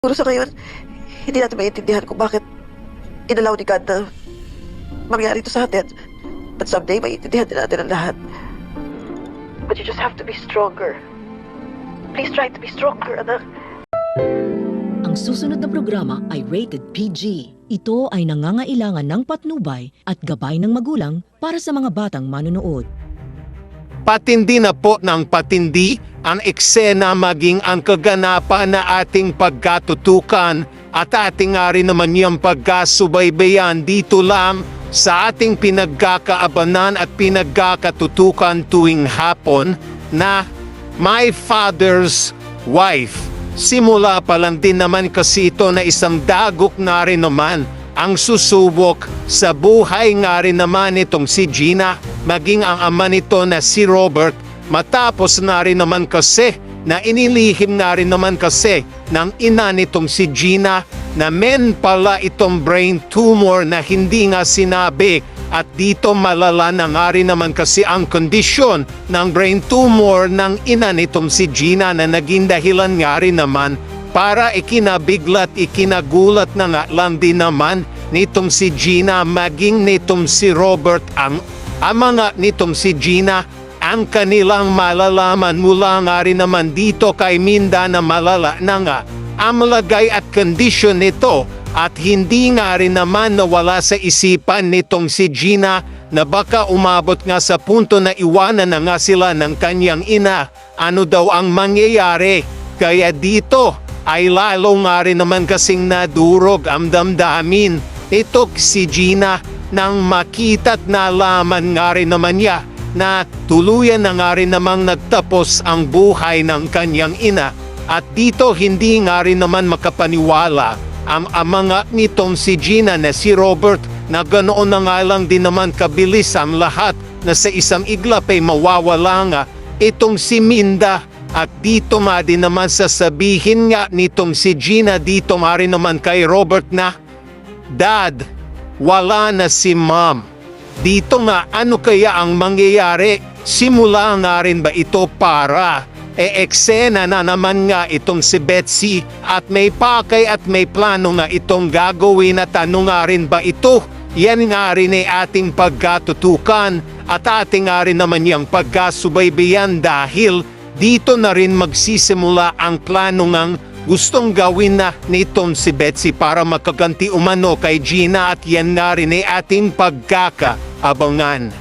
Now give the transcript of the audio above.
Siguro sa ngayon, hindi natin maintindihan kung bakit inalaw ni God na mangyari ito sa atin. But someday, maintindihan din natin ang lahat. But you just have to be stronger. Please try to be stronger, anak. Ang susunod na programa ay rated PG. Ito ay nangangailangan ng patnubay at gabay ng magulang para sa mga batang manonood. Patindi na po ng patindi ang eksena maging ang kaganapan na ating pagkatutukan at ating nga rin naman yung pagkasubaybayan dito lang sa ating pinagkakaabanan at pinagkakatutukan tuwing hapon na My Father's Wife. Simula pa lang din naman kasi ito na isang dagok na rin naman ang susubok sa buhay nga rin naman itong si Gina, maging ang ama nito na si Robert, matapos na rin naman kasi na inilihim na rin naman kasi ng ina nitong si Gina na men pala itong brain tumor na hindi nga sinabi. At dito malala na nga rin naman kasi ang kondisyon ng brain tumor ng ina nitong si Gina na naging dahilan nga rin naman para ikinabiglat, ikinagulat na nga lang din naman nitong si Gina maging nitong si Robert ang mga nitong si Gina ang kanilang malalaman mula nga rin naman dito kay Minda na malala na nga ang lagay at kondisyon nito. At hindi nga rin naman nawala sa isipan nitong si Gina na baka umabot nga sa punto na iwanan na nga sila ng kanyang ina. Ano daw ang mangyayari? Kaya dito ay lalo nga rin naman kasing nadurog ang damdamin. Ito si Gina nang makita't nalaman nga rin naman niya na tuluyan na nga rin namang nagtapos ang buhay ng kanyang ina. At dito hindi nga rin naman makapaniwala ang mga nitong si Gina na si Robert na ganoon na nga lang din naman kabilis ang lahat na sa isang iglap ay mawawala nga itong si Minda. At dito nga din naman sasabihin nga nitong si Gina dito nga rin naman kay Robert na, Dad, wala na si Mom. Dito nga ano kaya ang mangyayari? Simula nga rin ba ito para eksena na naman nga itong si Betsy at may pakay at may plano nga itong gagawin at ano nga rin ba ito? Yan nga rin ay ating pagkatutukan at ating nga rin naman yung pagkasubaybayan dahil dito na rin magsisimula ang plano ngang gustong gawin na nitong si Betsy para makaganti umano kay Gina at yan nga rin ay ating pagkakaabangan.